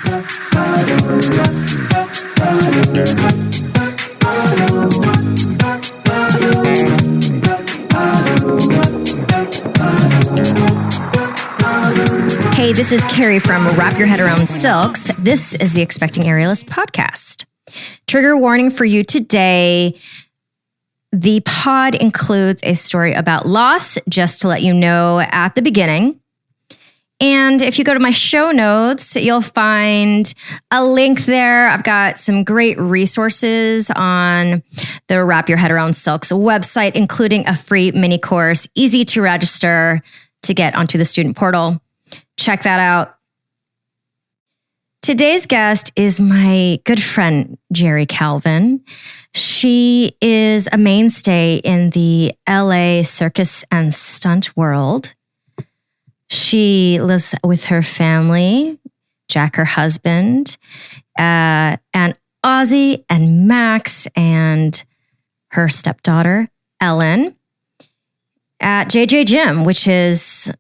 Hey, this is Carrie from Wrap Your Head Around Silks. This is the Expecting Aerialist podcast. Trigger warning for you today. The pod includes a story about loss, just to let you know at the beginning. And if you go to my show notes, you'll find a link there. I've got some great resources on the Wrap Your Head Around Silks website, including a free mini course, easy to register to get onto the student portal. Check that out. Today's guest is my good friend, Jeri Kalvan. She is a mainstay in the LA circus and stunt world. She lives with her family, Jack, her husband, and Ozzy and Max and her stepdaughter, Ellen, at JJ Gym, which is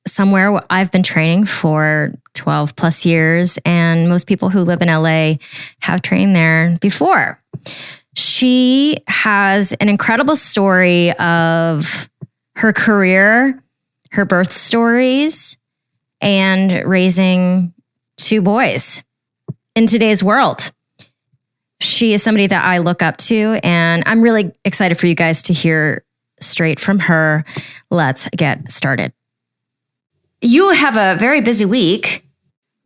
somewhere where I've been training for 12 plus years, and most people who live in LA have trained there before. She has an incredible story of her career, her birth stories, and raising two boys in today's world. She is somebody that I look up to, and I'm really excited for you guys to hear straight from her. Let's get started. You have a very busy week.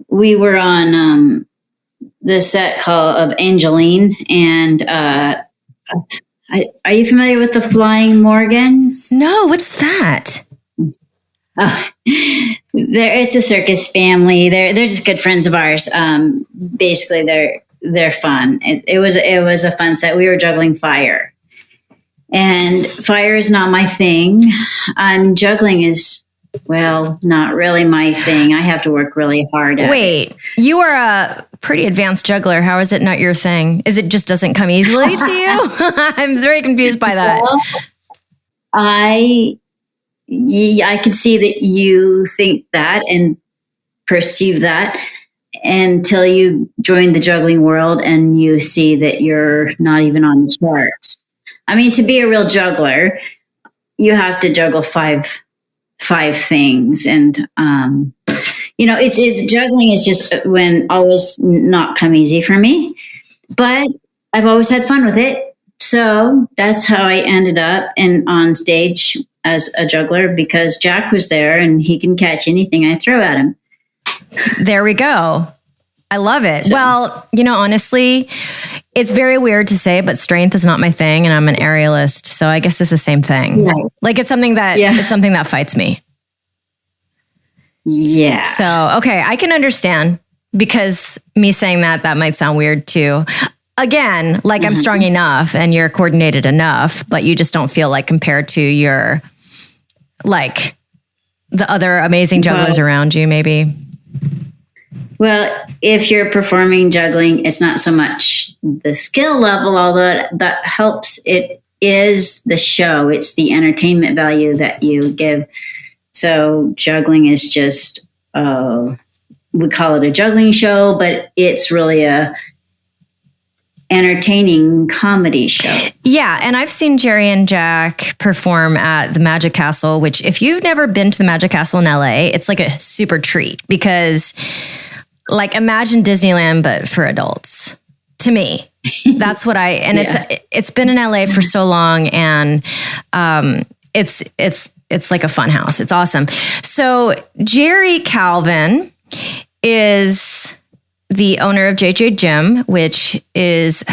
We were on the set of Angeline, and are you familiar with the Flying Morgans? No, what's that? It's a circus family. They're just good friends of ours. Basically, they're fun. It was a fun set. We were juggling fire, and fire is not my thing. Juggling is, well, not really my thing. I have to work really hard at Wait, it. You are a pretty advanced juggler. How is it not your thing? Is it just doesn't come easily to you? I'm very confused by that. Well, I can see that you think that and perceive that until you join the juggling world and you see that you're not even on the charts. I mean, to be a real juggler, you have to juggle five things, and it's juggling is just when always not come easy for me, but I've always had fun with it. So that's how I ended up on stage as a juggler, because Jack was there and he can catch anything I throw at him. There we go. I love it. So, well, honestly, it's very weird to say, but strength is not my thing, and I'm an aerialist, so I guess it's the same thing. Right. Like it's something that fights me. Yeah. So, okay, I can understand, because me saying that might sound weird too. Again, like I'm strong enough and you're coordinated enough, but you just don't feel like compared to your, like the other amazing jugglers around you, maybe. Well, if you're performing juggling, it's not so much the skill level, although that helps. It is the show. It's the entertainment value that you give. So juggling is just, we call it a juggling show, but it's really a entertaining comedy show. Yeah, and I've seen Jeri and Jack perform at the Magic Castle, which if you've never been to the Magic Castle in LA, it's like a super treat, because like imagine Disneyland, but for adults. To me, that's what it's been in LA for so long, and it's like a fun house. It's awesome. So Jeri Kalvan is the owner of JJ Gym, which is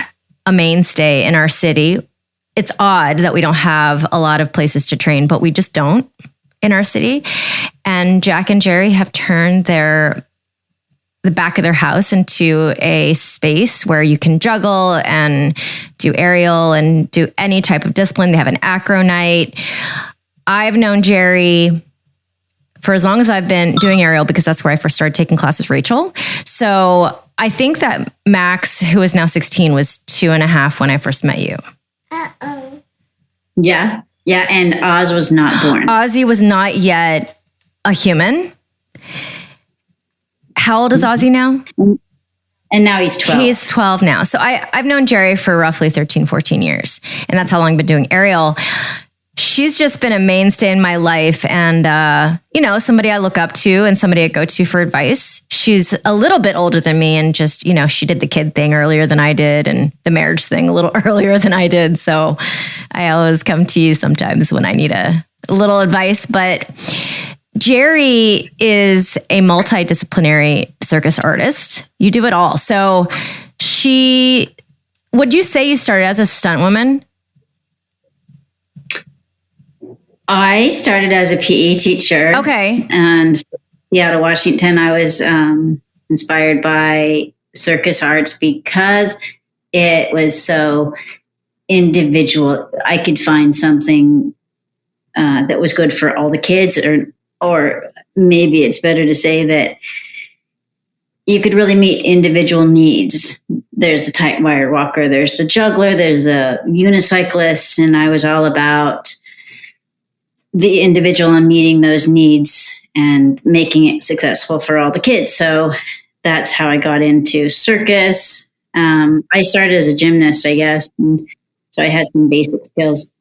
a mainstay in our city. It's odd that we don't have a lot of places to train, but we just don't in our city. And Jack and Jeri have turned the back of their house into a space where you can juggle and do aerial and do any type of discipline. They have an acro night. I've known Jeri for as long as I've been doing aerial, because that's where I first started taking classes with Rachel. So I think that Max, who is now 16, was 2.5 when I first met you. Uh-oh. Yeah. Yeah. And Oz was not born. Ozzy was not yet a human. How old is Ozzy now? And now he's 12. He's 12 now. So I've known Jeri for roughly 13, 14 years. And that's how long I've been doing Ariel. She's just been a mainstay in my life and, somebody I look up to and somebody I go to for advice. She's a little bit older than me and just, she did the kid thing earlier than I did and the marriage thing a little earlier than I did. So I always come to you sometimes when I need a little advice. But Jeri is a multidisciplinary circus artist. You do it all. So would you say you started as a stunt woman? I started as a PE teacher. Okay. And Seattle, Washington, I was inspired by circus arts because it was so individual. I could find something that was good for all the kids, or maybe it's better to say that you could really meet individual needs. There's the tight wire walker, there's the juggler, there's the unicyclist, and I was all about the individual and meeting those needs and making it successful for all the kids. So that's how I got into circus. I started as a gymnast, I guess, and so I had some basic skills.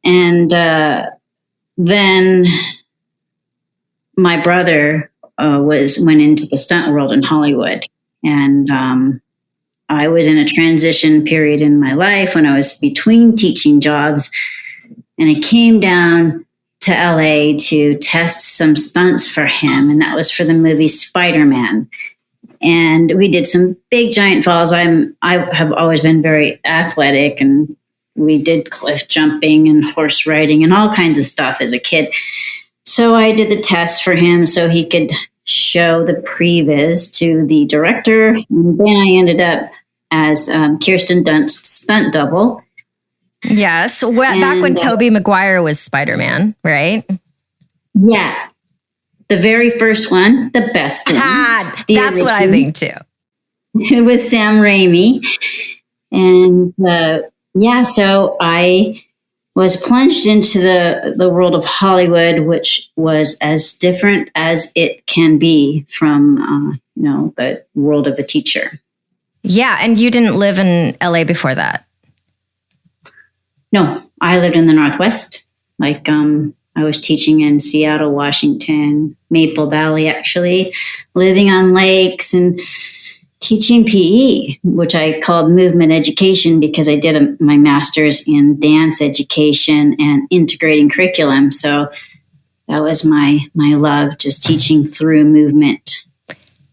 And then my brother went into the stunt world in Hollywood, and I was in a transition period in my life when I was between teaching jobs. And I came down to LA to test some stunts for him. And that was for the movie Spider-Man. And we did some big giant falls. I have always been very athletic, and we did cliff jumping and horse riding and all kinds of stuff as a kid. So I did the test for him so he could show the previs to the director. And then I ended up as Kirsten Dunst's stunt double. Yes. Back when Tobey Maguire was Spider-Man, right? Yeah. The very first one, the best one. That's original. What I think too. With Sam Raimi. And so I was plunged into the world of Hollywood, which was as different as it can be from, the world of a teacher. Yeah. And you didn't live in LA before that? No, I lived in the Northwest. I was teaching in Seattle, Washington, Maple Valley, actually, living on lakes and teaching PE, which I called movement education because I did my master's in dance education and integrating curriculum. So that was my love, just teaching through movement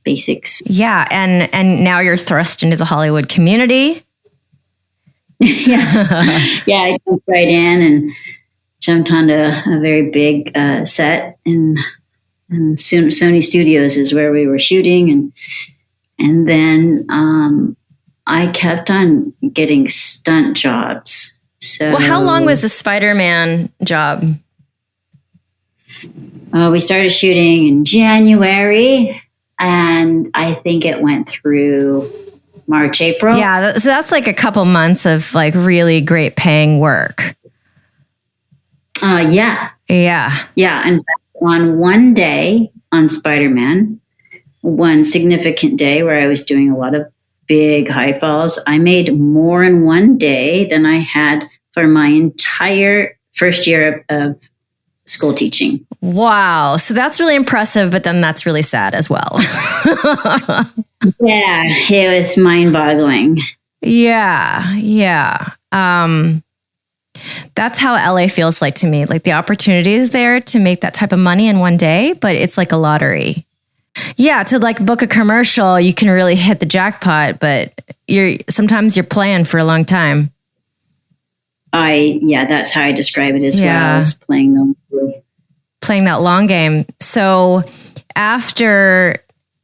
basics. Yeah, and now you're thrust into the Hollywood community. Yeah, I jumped right in and jumped onto a very big set, and soon Sony Studios is where we were shooting, and then I kept on getting stunt jobs. So, well, how long was the Spider-Man job? We started shooting in January, and I think it went through March, April. Yeah, so that's like a couple months of like really great paying work. Yeah. In fact, on one day on Spider-Man, one significant day where I was doing a lot of big high falls, I made more in one day than I had for my entire first year of school teaching. Wow. So that's really impressive, but then that's really sad as well. Yeah, it was mind-boggling. Yeah. That's how LA feels like to me. Like the opportunity is there to make that type of money in one day, but it's like a lottery. Yeah, to like book a commercial, you can really hit the jackpot, but sometimes you're playing for a long time. That's how I describe it as well. It's playing that long game. So after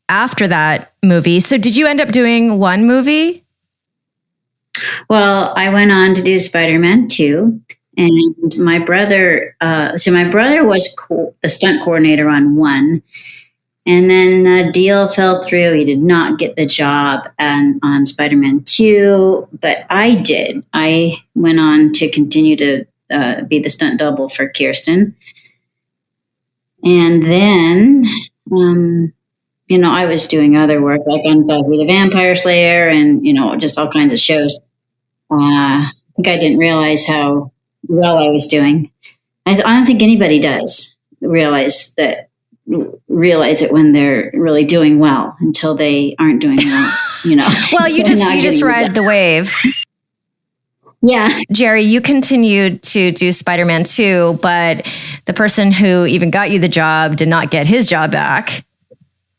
that movie, so did you end up doing one movie? Well, I went on to do Spider-Man 2, and my brother was the stunt coordinator on 1, and then a deal fell through. He did not get the job on Spider-Man 2, but I did. I went on to continue to be the stunt double for Kirsten. And then I was doing other work like on Buffy the Vampire Slayer and, just all kinds of shows. I think I didn't realize how well I was doing. I don't think anybody does realize it when they're really doing well until they aren't doing well, Well, you just ride the wave. Yeah. Jeri, you continued to do Spider-Man 2, but the person who even got you the job did not get his job back,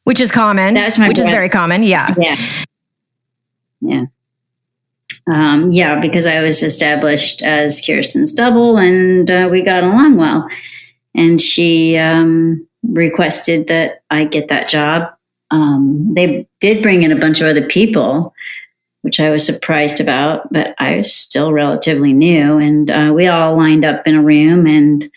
which is common. Is very common. Yeah. Yeah. Yeah. Because I was established as Kirsten's double and we got along well. And she requested that I get that job. They did bring in a bunch of other people, which I was surprised about, but I was still relatively new. And we all lined up in a room, and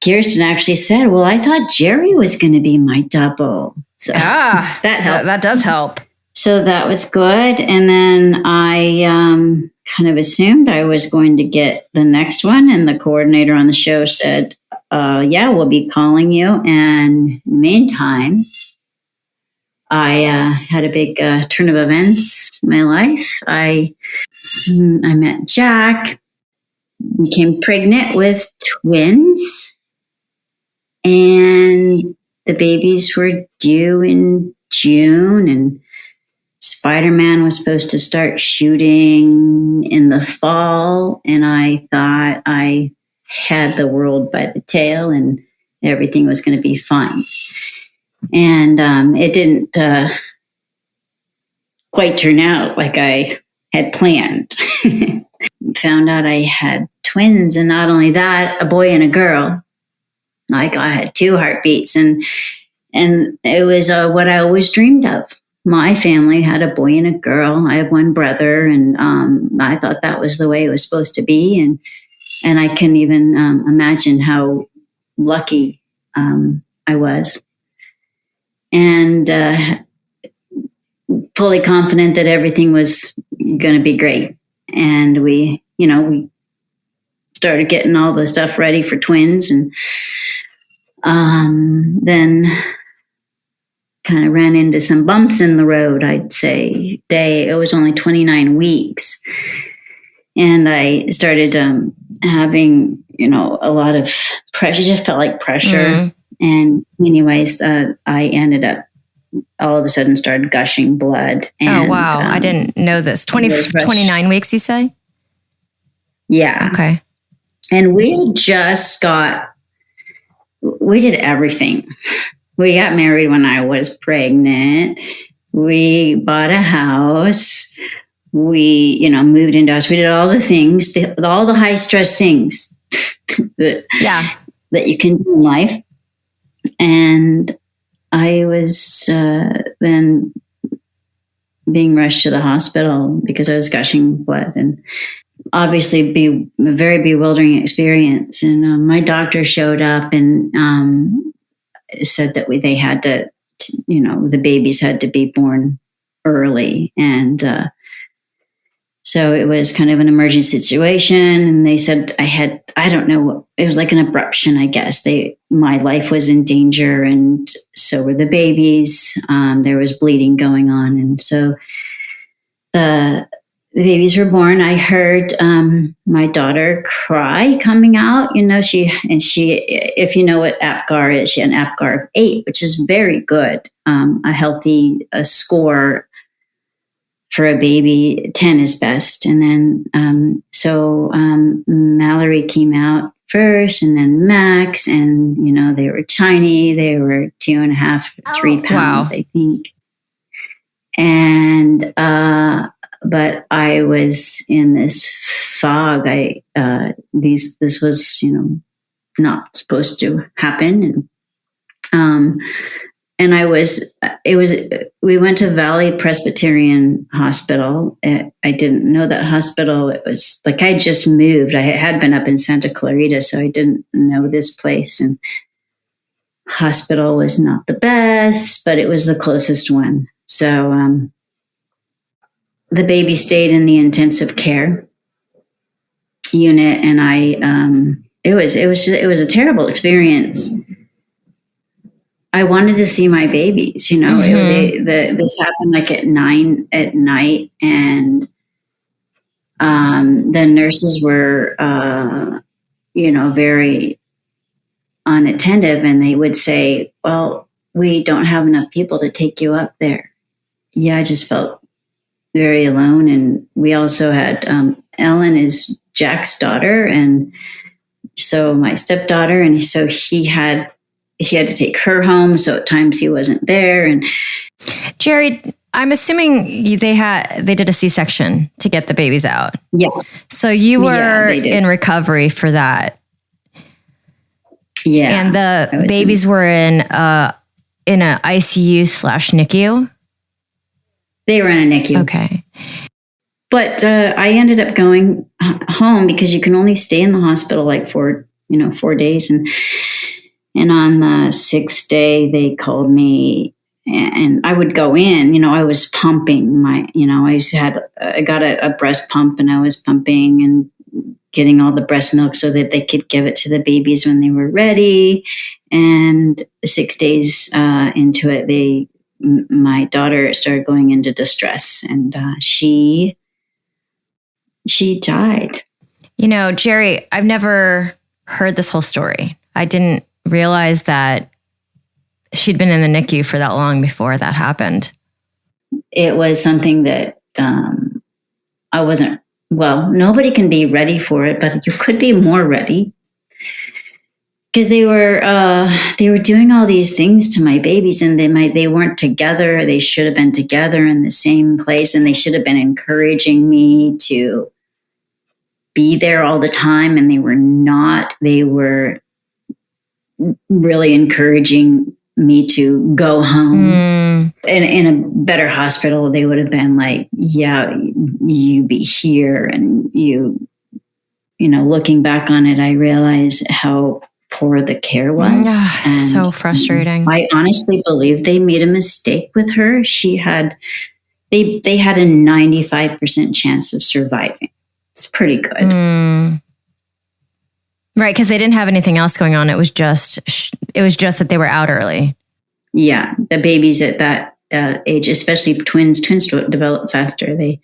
Kirsten actually said, well, I thought Jeri was going to be my double. So that helped. That does help. So that was good. And then I kind of assumed I was going to get the next one. And the coordinator on the show said, we'll be calling you. And meantime, I had a big turn of events in my life. I met Jack, became pregnant with twins, and the babies were due in June, and Spider-Man was supposed to start shooting in the fall, and I thought I had the world by the tail and everything was going to be fine. And it didn't quite turn out like I had planned. Found out I had twins, and not only that, a boy and a girl. Like I had 2 heartbeats, and it was what I always dreamed of. My family had a boy and a girl. I have 1 brother, and I thought that was the way it was supposed to be. And I can even imagine how lucky I was. And fully confident that everything was going to be great. And we started getting all the stuff ready for twins, and then kind of ran into some bumps in the road, I'd say. It was only 29 weeks. And I started having, a lot of pressure. It just felt like pressure. Mm. And anyways, I ended up all of a sudden started gushing blood. And, oh, wow. I didn't know this. 29 weeks, you say? Yeah. Okay. And we did everything. We got married when I was pregnant. We bought a house. We, moved into a house. We did all the things, all the high stress things that you can do in life. And I was then being rushed to the hospital because I was gushing blood, and obviously be a very bewildering experience. And my doctor showed up and said that they had to, the babies had to be born early. And so it was kind of an emergency situation. And they said I don't know, it was like an abruption, I guess. My life was in danger, and so were the babies. There was bleeding going on. And so the babies were born. I heard my daughter cry coming out. She, if you know what APGAR is, she had an APGAR of 8, which is very good. A healthy score for a baby, 10 is best. And then, so Mallory came out first, and then Max, and, they were tiny. They were 2.5, 3 pounds, wow. I think. And, but I was in this fog. This was, not supposed to happen. And we went to Valley Presbyterian Hospital. I didn't know that hospital. It was like I just moved. I had been up in Santa Clarita, so I didn't know this place. And hospital was not the best, but it was the closest one. So the baby stayed in the intensive care unit, and it was a terrible experience. I wanted to see my babies. This happened like at 9 at night, and the nurses were, very unattentive, and they would say, "Well, we don't have enough people to take you up there." Yeah, I just felt very alone, and we also had Ellen is Jack's daughter, and so my stepdaughter, and so he had to take her home. So at times he wasn't there. And Jeri, I'm assuming they did a C-section to get the babies out. Yeah. So you were in recovery for that. Yeah. And the babies were in a ICU/NICU. They were in a NICU. Okay. But I ended up going home because you can only stay in the hospital like 4 days. And on the 6th day, they called me, and I would go in. I was pumping I got a breast pump, and I was pumping and getting all the breast milk so that they could give it to the babies when they were ready. And 6 days into it, my daughter started going into distress, and she died. Jeri, I've never heard this whole story. I didn't realize that she'd been in the NICU for that long before that happened. It was something that I wasn't, nobody can be ready for it, but you could be more ready. Because they were doing all these things to my babies, and they weren't together. They should have been together in the same place, and they should have been encouraging me to be there all the time, and they were not. They were really encouraging me to go home. In a better hospital, they would have been like, "Yeah, you be here." And looking back on it, I realize how poor the care was. So frustrating. I honestly believe they made a mistake with her. They had a 95% chance of surviving. It's pretty good. Right, because they didn't have anything else going on. It was just that they were out early. Yeah, the babies at that age, especially twins develop faster. The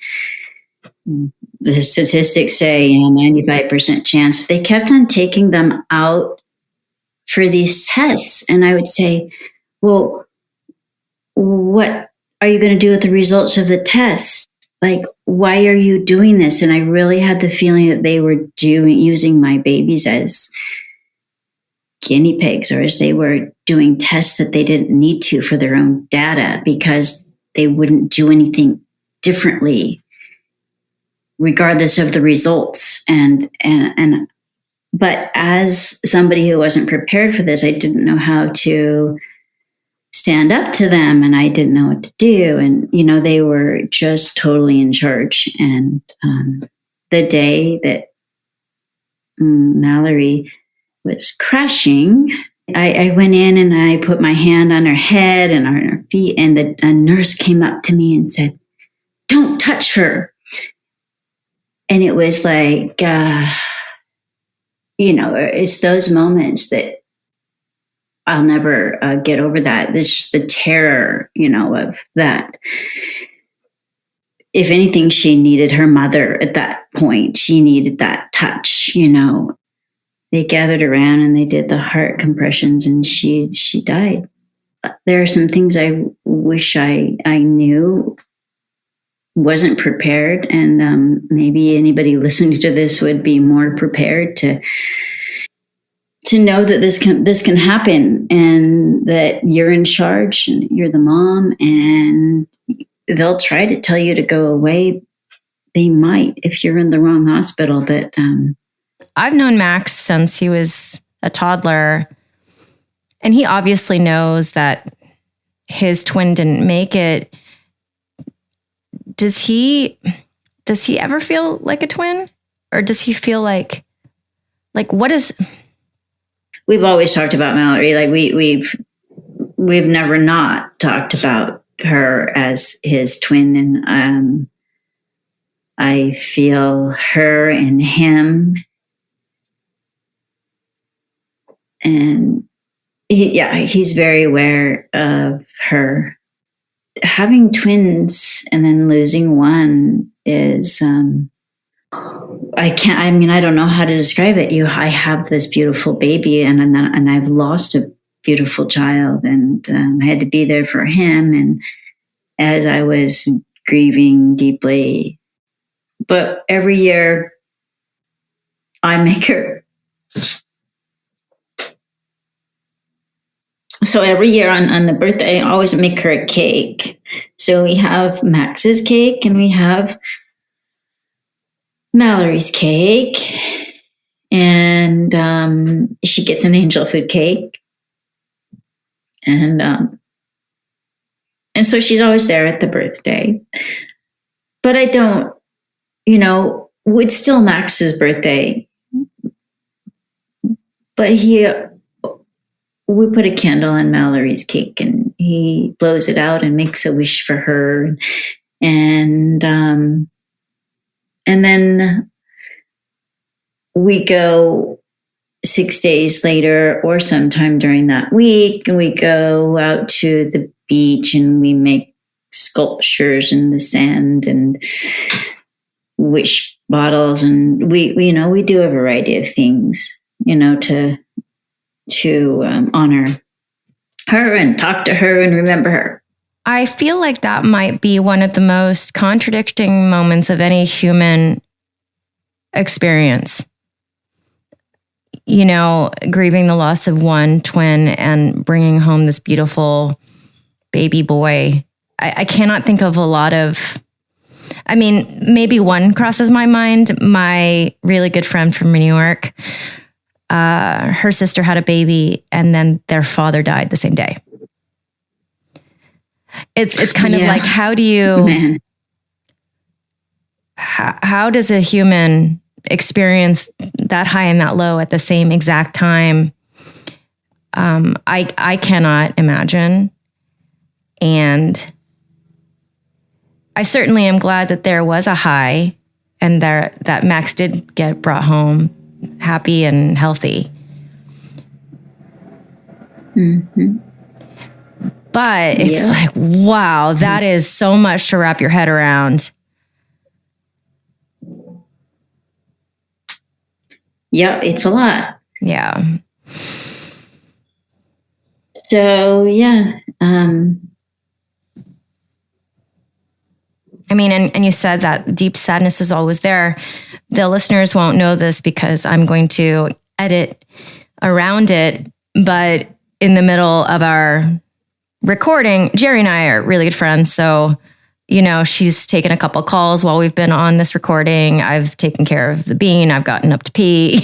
statistics say 95% chance. They kept on taking them out for these tests, and I would say, "Well, what are you going to do with the results of the tests? Like, why are you doing this?" And I really had the feeling that they were using my babies as guinea pigs, or as they were doing tests that they didn't need to for their own data, because they wouldn't do anything differently regardless of the results. But as somebody who wasn't prepared for this, I didn't know how to stand up to them, and I didn't know what to do. And, they were just totally in charge. And the day that Mallory was crashing, I went in and I put my hand on her head and on her feet, and a nurse came up to me and said, "Don't touch her." And it was like, it's those moments that I'll never get over that. It's just the terror, of that. If anything, she needed her mother at that point. She needed that touch, They gathered around and they did the heart compressions, and she died. There are some things I wish I knew, wasn't prepared, and maybe anybody listening to this would be more prepared to know that this can happen, and that you're in charge and you're the mom, and they'll try to tell you to go away. They might if you're in the wrong hospital. But I've known Max since he was a toddler, and he obviously knows that his twin didn't make it. Does he ever feel like a twin, or does he feel like what is? We've always talked about Mallory. Like we've never not talked about her as his twin, and I feel her and him, and he's very aware of her. Having twins and then losing one is, I don't know how to describe it. I have this beautiful baby, and I've lost a beautiful child, and I had to be there for him. And as I was grieving deeply, but every year I make her. So every year on the birthday, I always make her a cake. So we have Max's cake and we have Mallory's cake, and she gets an angel food cake, and so she's always there at the birthday. But I don't, it's still Max's birthday, but we put a candle on Mallory's cake, and he blows it out and makes a wish for her, and then we go 6 days later or sometime during that week, and we go out to the beach and we make sculptures in the sand and wish bottles, and we do a variety of things, to honor her and talk to her and remember her. I feel like that might be one of the most contradicting moments of any human experience. Grieving the loss of one twin and bringing home this beautiful baby boy. I cannot think of a lot of, maybe one crosses my mind. My really good friend from New York, her sister had a baby and then their father died the same day. It's kind of like, how do you, how does a human experience that high and that low at the same exact time? I cannot imagine. And I certainly am glad that there was a high and that Max did get brought home happy and healthy. Mm-hmm. But it's like, wow, that is so much to wrap your head around. Yeah, it's a lot. Yeah. So, yeah. And you said that deep sadness is always there. The listeners won't know this because I'm going to edit around it. But in the middle of our recording, Jeri and I are really good friends. So, she's taken a couple calls while we've been on this recording. I've taken care of the bean. I've gotten up to pee.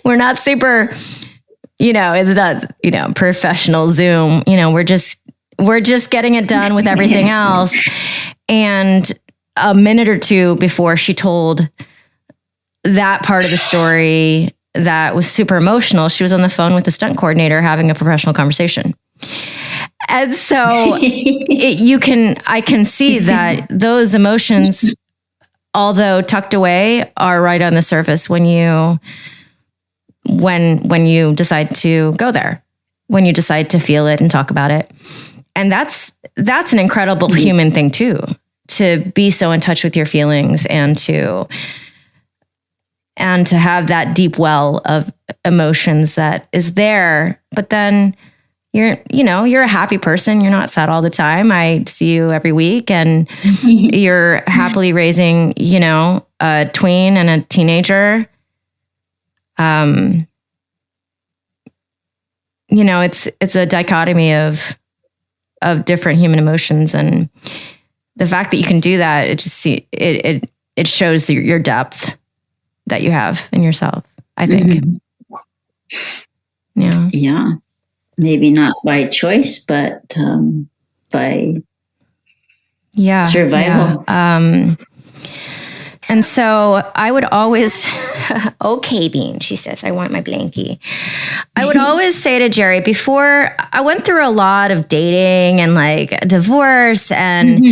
We're not super, it's not, professional Zoom. We're just getting it done with everything else. And a minute or two before she told that part of the story that was super emotional, she was on the phone with the stunt coordinator having a professional conversation. And so I can see that those emotions, although tucked away, are right on the surface when you decide to go there, when you decide to feel it and talk about it. And that's an incredible human thing too, to be so in touch with your feelings and to have that deep well of emotions that is there. But then you're a happy person. You're not sad all the time. I see you every week and you're happily raising, a tween and a teenager. It's a dichotomy of different human emotions, and the fact that you can do that, it shows your depth that you have in yourself, I think. Mm-hmm. Yeah. Maybe not by choice, but by survival. Yeah. And so I would always, okay, Bean, she says, I want my blankie. I would always say to Jeri, before I went through a lot of dating and like divorce, and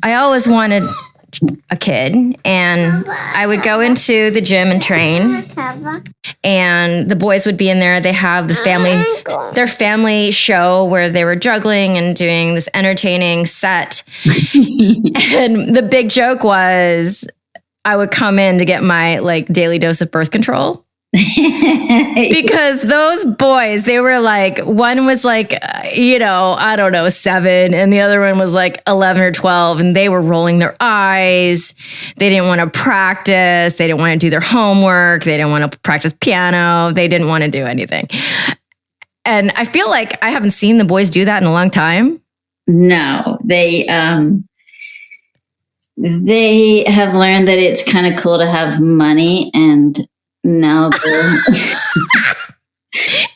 I always wanted a kid, and I would go into the gym and train, and the boys would be in there. They have their family show where they were juggling and doing this entertaining set. And the big joke was I would come in to get my like daily dose of birth control. Because those boys, they were like, one was like, I don't know, 7, and the other one was like 11 or 12, and they were rolling their eyes. They didn't want to practice. They didn't want to do their homework. They didn't want to practice piano. They didn't want to do anything. And I feel like I haven't seen the boys do that in a long time. No, they have learned that it's kind of cool to have money, and now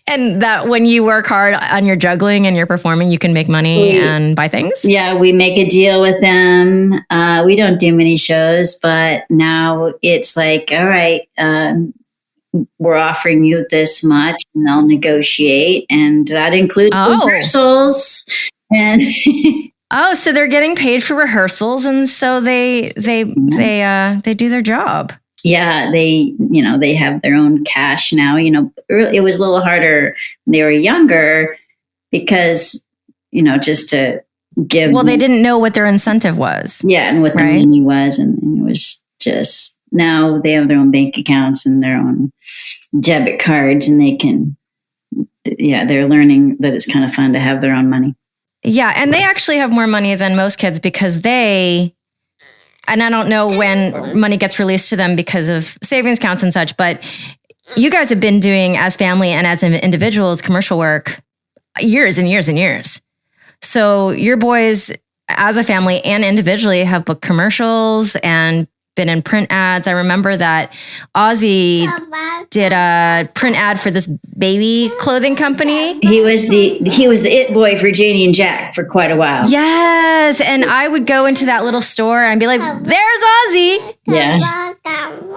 and that when you work hard on your juggling and you're performing, you can make money and buy things. Yeah, we make a deal with them. We don't do many shows, but now it's like, all right, we're offering you this much, and they'll negotiate, and that includes rehearsals. And so they're getting paid for rehearsals, and so they do their job. Yeah, they have their own cash now. It was a little harder when they were younger because, just to give. Well, they didn't know what their incentive was. Yeah, and what the money was. And it was just, now they have their own bank accounts and their own debit cards, and they're learning that it's kind of fun to have their own money. Yeah, and they actually have more money than most kids because and I don't know when money gets released to them because of savings accounts and such, but you guys have been doing, as family and as individuals, commercial work years and years and years. So your boys, as a family and individually, have booked commercials and been in print ads. I remember that Ozzy did a print ad for this baby clothing company. He was the it boy for Janie and Jack for quite a while. Yes, and I would go into that little store and be like, "There's Ozzy."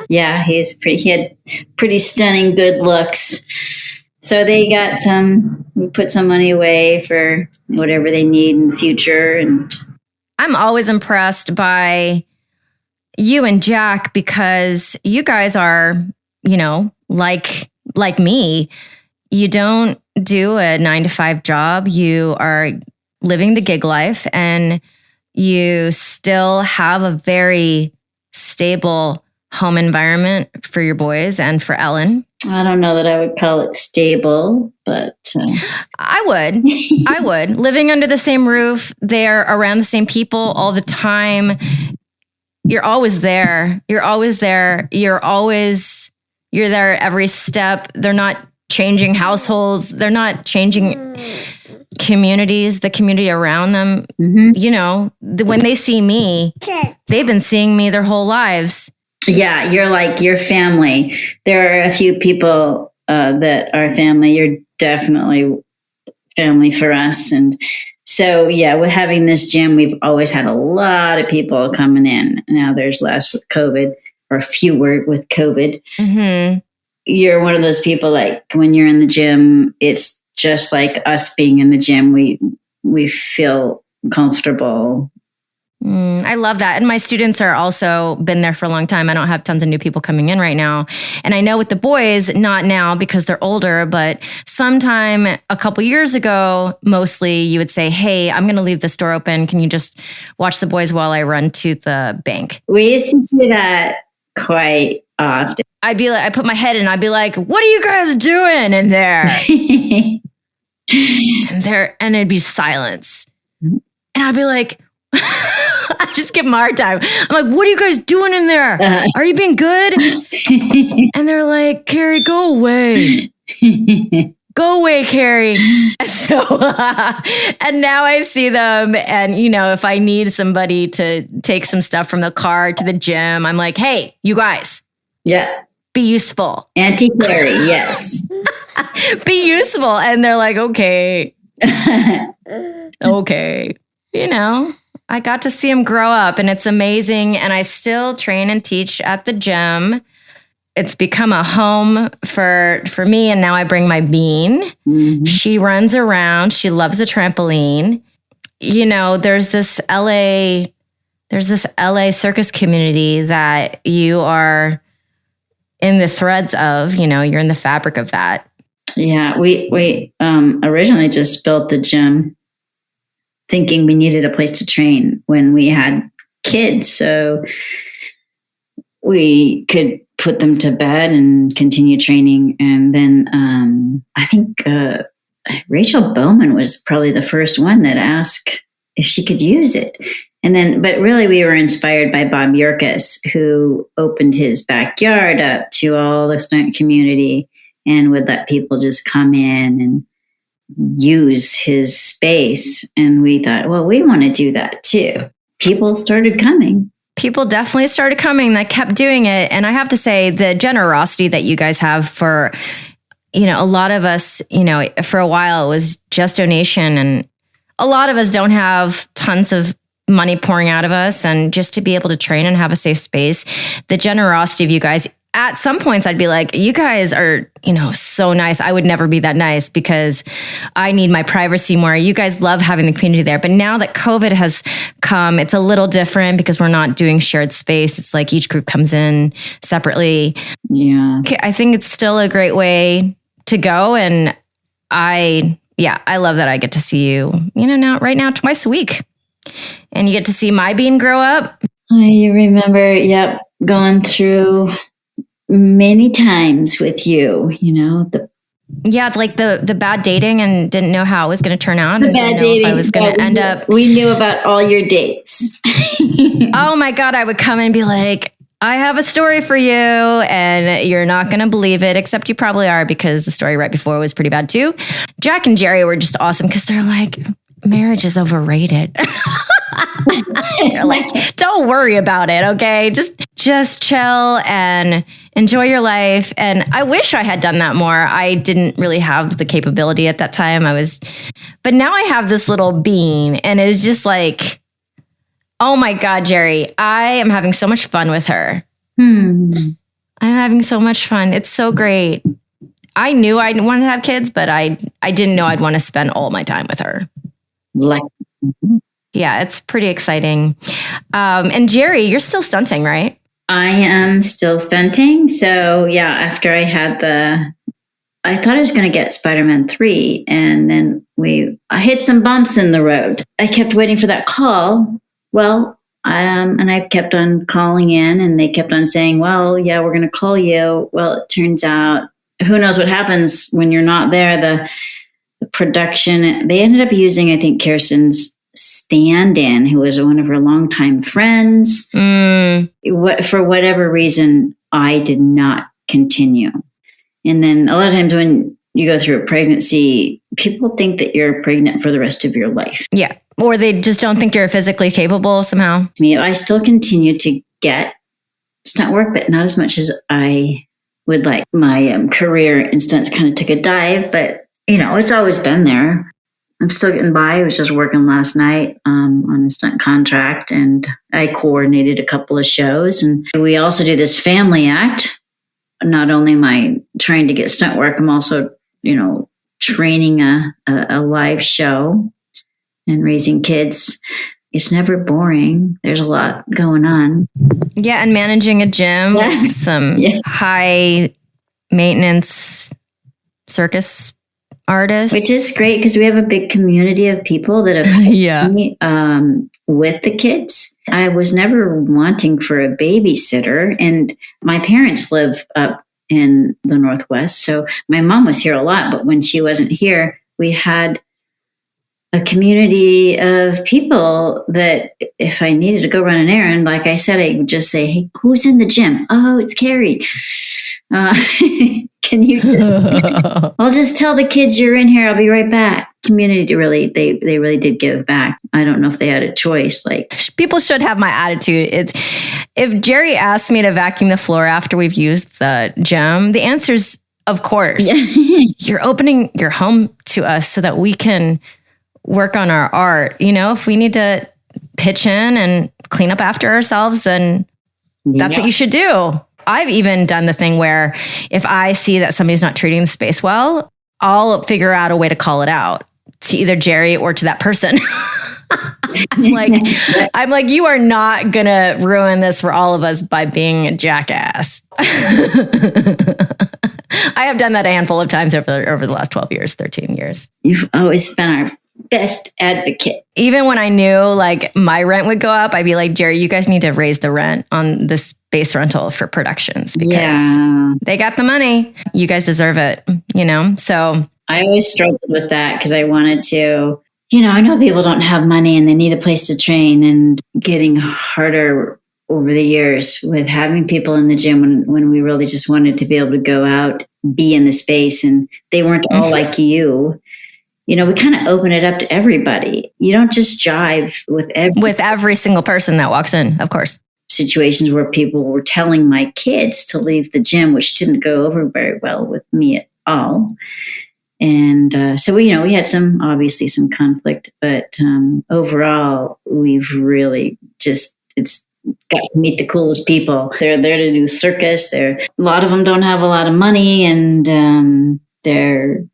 Yeah, he had pretty stunning good looks. So they got we put some money away for whatever they need in the future. And I'm always impressed by you and Jack because you guys are, like me, you don't do a 9-to-5 job. You are living the gig life, and you still have a very stable home environment for your boys and for Ellen. I don't know that I would call it stable, but I would. Living under the same roof, they're around the same people all the time. You're always there. You're there every step. They're not changing households. They're not changing communities, the community around them. Mm-hmm. When they see me, they've been seeing me their whole lives. Yeah, you're like your family. There are a few people that are family. You're definitely family for us. And so, with having this gym, we've always had a lot of people coming in. Now there's less with COVID, or fewer with COVID. Mm-hmm. You're one of those people, like when you're in the gym, it's just like us being in the gym. We feel comfortable. I love that. And my students are also been there for a long time. I don't have tons of new people coming in right now. And I know with the boys, not now because they're older, but sometime a couple years ago, mostly you would say, "Hey, I'm going to leave this door open. Can you just watch the boys while I run to the bank?" We used to see that quite often. I put my head in, I'd be like, "What are you guys doing in there?" and it'd be silence. And I'd be like, I just give them a hard time. I'm like, "What are you guys doing in there? Are you being good?" And they're like, "Carrie, go away. Go away, Carrie." And so, and now I see them, and if I need somebody to take some stuff from the car to the gym, I'm like, "Hey, you guys. Yeah. Be useful." Auntie Carrie, yes. Be useful. And they're like, "Okay." Okay. I got to see them grow up, and it's amazing. And I still train and teach at the gym. It's become a home for me. And now I bring my Bean. Mm-hmm. She runs around. She loves the trampoline. There's this LA there's this LA circus community that you are in the threads of, you're in the fabric of that. Yeah, we originally just built the gym thinking we needed a place to train when we had kids, so we could put them to bed and continue training. And then I think Rachel Bowman was probably the first one that asked if she could use it. And then, but really we were inspired by Bob Yerkes, who opened his backyard up to all the stunt community and would let people just come in and use his space. And we thought, well, we want to do that too. People started coming. People definitely started coming that kept doing it. And I have to say the generosity that you guys have for, a lot of us, for a while it was just donation, and a lot of us don't have tons of money pouring out of us, and just to be able to train and have a safe space, the generosity of you guys. At some points I'd be like, you guys are, so nice. I would never be that nice because I need my privacy more. You guys love having the community there. But now that COVID has come, it's a little different because we're not doing shared space. It's like each group comes in separately. Yeah. I think it's still a great way to go. And I love that I get to see you, right now twice a week. And you get to see my bean grow up. I remember, going through many times with you, like the bad dating, and didn't know how it was going to turn out. The and bad didn't know dating, if I was going to end up. We knew about all your dates. Oh my God, I would come and be like, I have a story for you, and you're not going to believe it, except you probably are, because the story right before was pretty bad too. Jack and Jeri were just awesome because they're like, marriage is overrated. They're like, don't worry about it, okay? Just chill and enjoy your life. And I wish I had done that more. I didn't really have the capability at that time. But now I have this little bean, and it's just like, oh my God, Jeri, I am having so much fun with her. I'm having so much fun. It's so great. I knew I wanted to have kids, but I didn't know I'd want to spend all my time with her. Yeah, it's pretty exciting. And Jeri, you're still stunting, right? I am still stunting. So yeah, after I had I thought I was going to get Spider-Man 3, and then I hit some bumps in the road. I kept waiting for that call. Well, and I kept on calling in, and they kept on saying, well, yeah, we're going to call you. Well, it turns out, who knows what happens when you're not there. The production, they ended up using, I think, Kirsten's stand-in, who was one of her longtime friends. For whatever reason, I did not continue. And then a lot of times when you go through a pregnancy, people think that you're pregnant for the rest of your life. Yeah. Or they just don't think you're physically capable somehow. I still continue to get stunt work, but not as much as I would like. My career in stunts kind of took a dive, but it's always been there. I'm still getting by. I was just working last night on a stunt contract, and I coordinated a couple of shows. And we also do this family act. Not only am I trying to get stunt work, I'm also, training a live show and raising kids. It's never boring. There's a lot going on. Yeah, and managing a gym with some high maintenance circus artists. Which is great because we have a big community of people that have me, with the kids. I was never wanting for a babysitter, and my parents live up in the Northwest. So my mom was here a lot, but when she wasn't here, we had a community of people that if I needed to go run an errand, like I said, I would just say, hey, who's in the gym? Oh, it's Carrie. Can you just, I'll just tell the kids you're in here. I'll be right back. Community they really did give back. I don't know if they had a choice. Like, people should have my attitude. It's if Jeri asked me to vacuum the floor after we've used the gym, the answer is of course. You're opening your home to us so that we can work on our art. If we need to pitch in and clean up after ourselves, then that's what you should do. I've even done the thing where if I see that somebody's not treating the space well, I'll figure out a way to call it out to either Jeri or to that person. I'm like, you are not gonna ruin this for all of us by being a jackass. I have done that a handful of times over the last 12 years, 13 years. You've always been our best advocate. Even when I knew like my rent would go up, I'd be like, Jeri, you guys need to raise the rent on this base rental for productions because they got the money. You guys deserve it, So I always struggled with that because I wanted to, I know people don't have money and they need a place to train, and getting harder over the years with having people in the gym when we really just wanted to be able to go out, be in the space, and they weren't all like you. We kind of open it up to everybody. You don't just jive with every single person that walks in, of course. Situations where people were telling my kids to leave the gym, which didn't go over very well with me at all. And so we had some conflict, but overall, we've really it's got to meet the coolest people. They're there to do circus. A lot of them don't have a lot of money, and they're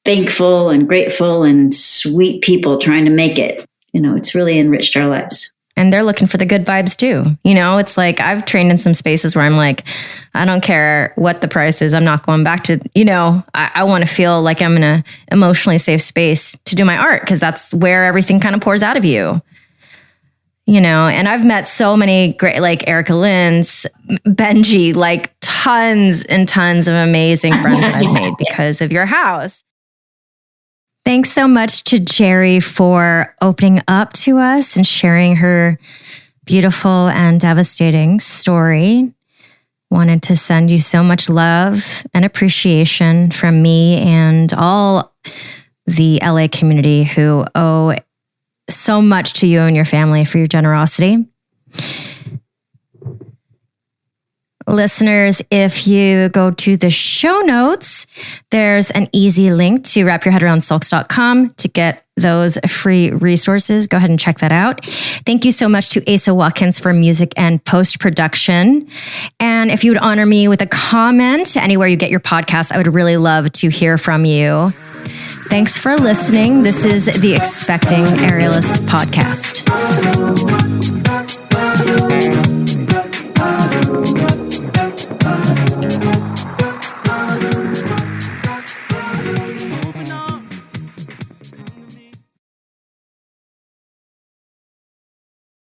thankful and grateful and sweet people trying to make it. It's really enriched our lives. And they're looking for the good vibes too. It's like I've trained in some spaces where I'm like, I don't care what the price is. I'm not going back to, I want to feel like I'm in a emotionally safe space to do my art, because that's where everything kind of pours out of you. And I've met so many great, like Erica Lynn's, Benji, like tons and tons of amazing friends that I've made because of your house. Thanks so much to Jeri for opening up to us and sharing her beautiful and devastating story. Wanted to send you so much love and appreciation from me and all the LA community who owe so much to you and your family for your generosity. Listeners, if you go to the show notes, there's an easy link to wrapyourheadaroundsilks.com to get those free resources. Go ahead and check that out. Thank you so much to Asa Watkins for music and post-production. And if you would honor me with a comment anywhere you get your podcast, I would really love to hear from you. Thanks for listening. This is the Expecting Aerialist podcast.